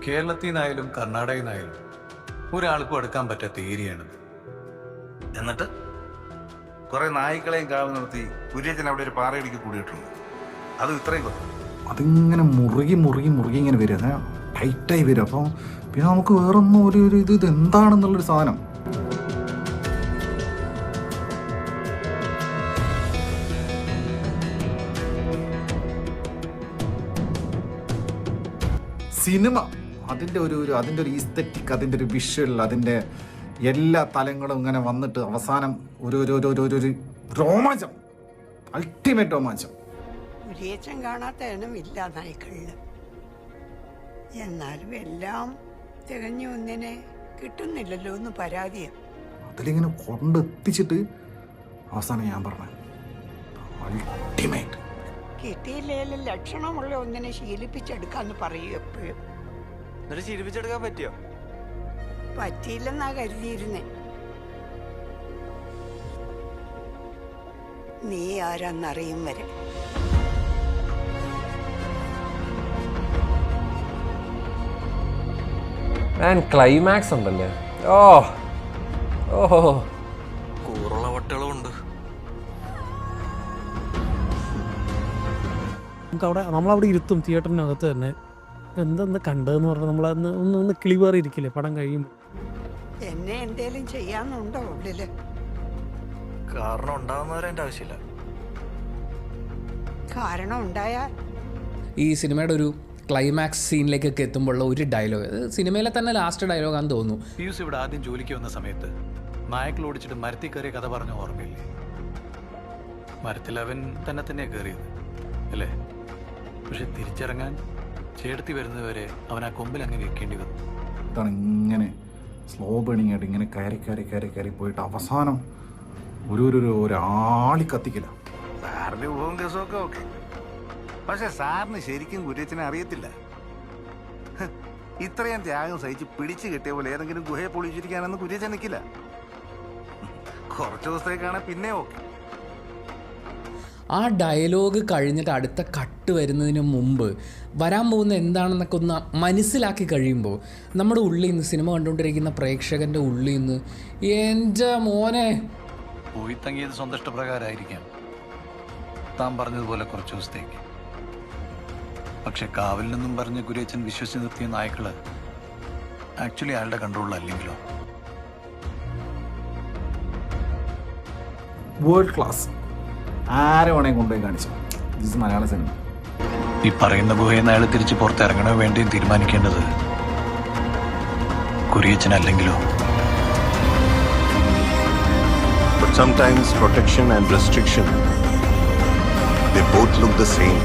കേരളത്തിൽ നിന്നായാലും കർണാടകയിൽ നിന്നായാലും ഒരാൾക്കും എടുക്കാൻ പറ്റാത്ത ഏരിയയാണിത്. എന്നിട്ട് കുറെ നായ്ക്കളെയും കാവൽ നിർത്തി കുര്യച്ചൻ അവിടെ ഒരു പാറയിടിക്ക് കൂടിയിട്ടുണ്ട്. അതും ഇത്രയും കൊല്ലം. അതിങ്ങനെ മുറുകി മുറുകി മുറുകി ഇങ്ങനെ വരും, ടൈറ്റായി വരും. അപ്പോൾ പിന്നെ നമുക്ക് വേറൊന്നും ഒരു ഇത് എന്താണെന്നുള്ളൊരു സാധനം. സിനിമ അതിൻ്റെ ഒരു ഈസ്തെറ്റിക്, അതിൻ്റെ ഒരു വിഷ്വൽ, അതിൻ്റെ എല്ലാ തലങ്ങളും ഇങ്ങനെ വന്നിട്ട് അവസാനം ഒരു രോമാഞ്ചം, അൾട്ടിമേറ്റ് രോമാഞ്ചം. കുരിയച്ചൻ കാണാത്ത ഇനമില്ല നായ്ക്കളിൽ. എന്നാലും എല്ലാം തികഞ്ഞു ഒന്നിനെ കിട്ടുന്നില്ലല്ലോ എന്ന് പരാതിയാണ്. അതിലിങ്ങനെ കൊണ്ടെത്തിച്ചിട്ട് അവസാനം ഞാൻ പറഞ്ഞു അൾട്ടിമേറ്റ്. കിട്ടിയില്ലേലും ലക്ഷണമുള്ള ഒന്നിനെ ശീലിപ്പിച്ചെടുക്കാന്ന് പറയൂ എപ്പോഴും. എന്നിട്ട് ശീലിപ്പിച്ചെടുക്കാൻ പറ്റിയോ? പറ്റിയില്ലെന്നാ കരുതിയിരുന്നേ. നീ ആരാന്നറിയും വരെ. ക്ലൈമാക്സ് ഉണ്ടല്ലേ, ഓ കൂറുള്ള വട്ടുകളുണ്ട്. നമ്മളവിടെ ഇരുത്തും തിയേറ്ററിനകത്ത് തന്നെ. എന്തെന്ന് കണ്ടതെന്ന് പറഞ്ഞാൽ നമ്മളന്ന് ഒന്ന് കിളിവേറിയിരിക്കില്ലേ പടം കഴിയുമ്പോൾ. എന്നെ എന്തേലും ചെയ്യാന്നുണ്ടോ ഉള്ളില്? കാരണം ഉണ്ടാവുന്നവരെ ആവശ്യമില്ല. കാരണം ഉണ്ടായാൽ ഈ സിനിമയുടെ ഒരു ക്ലൈമാക്സ് സീനിലേക്കൊക്കെ എത്തുമ്പോഴുള്ള ഒരു ഡയലോഗ്, സിനിമയിലെ തന്നെ ലാസ്റ്റ് ഡയലോഗാന്ന് തോന്നുന്നു. പിയൂസ് ഇവിടെ ആദ്യം ജോലിക്ക് വന്ന സമയത്ത് നായക്കൾ ഓടിച്ചിട്ട് മരത്തിൽ കയറിയ കഥ പറഞ്ഞ ഓർമ്മയില്ലേ? മരത്തിൽ അവൻ തന്നെ കയറിയത് അല്ലേ? പക്ഷെ തിരിച്ചിറങ്ങാൻ ചേർത്തി വരുന്നവരെ അവൻ ആ കൊമ്പിൽ അങ്ങനെ വെക്കേണ്ടി വന്നു. ഇതാണ് ഇങ്ങനെ സ്ലോ ബേണിംഗ് ആയിട്ട് ഇങ്ങനെ കയറി പോയിട്ട് അവസാനം ഒരാളി കത്തിക്കില്ല. സാറിന്റെ ഊഹവും കേസൊക്കെ ഓക്കെ, പക്ഷെ സാറിന് ശരിക്കും കുര്യച്ചനെ അറിയത്തില്ല. ഇത്രയും ത്യാഗം സഹിച്ച് പിടിച്ചു കെട്ടിയ പോലെ ഏതെങ്കിലും ഗുഹയെ പൊളിച്ചിരിക്കാനൊന്നും കുര്യച്ചൻ നിൽക്കില്ല. കുറച്ച് ദിവസത്തേക്കാണ് പിന്നെ ഓക്കെ. ആ ഡയലോഗ് കഴിഞ്ഞിട്ട് അടുത്ത കട്ട് വരുന്നതിന് മുമ്പ് വരാൻ പോകുന്ന എന്താണെന്നൊക്കെ ഒന്ന് മനസ്സിലാക്കി കഴിയുമ്പോൾ നമ്മുടെ ഉള്ളിൽ നിന്ന്, സിനിമ കണ്ടുകൊണ്ടിരിക്കുന്ന പ്രേക്ഷകൻ്റെ ഉള്ളിൽ നിന്ന് എൻ്റെ മോനെ പോയി തങ്ങിയത് സ്വന്തം ഇഷ്ടപ്രകാരമായിരിക്കാം താൻ പറഞ്ഞതുപോലെ കുറച്ച് ദിവസത്തേക്ക്. പക്ഷെ കാവൽ നിന്നും പറഞ്ഞ് കുര്യച്ചൻ വിശ്വസിച്ച് നിർത്തിയ നായ്ക്കള് ആക്ച്വലി അയാളുടെ കൺട്രോളിലല്ലെങ്കിലോ? വേൾഡ് ക്ലാസ്, ആരെ വേണേ കൊണ്ടുപോയി കാണിച്ചു. ഇത് മലയാള സിനിമ. ഈ പറയുന്ന ഗുഹയിൽ നിന്ന് അയാൾ തിരിച്ച് പുറത്തിറങ്ങണോ വേണ്ടിയും തീരുമാനിക്കേണ്ടത് കുര്യച്ചനല്ലെങ്കിലോ? But sometimes protection and restriction, they both look the same.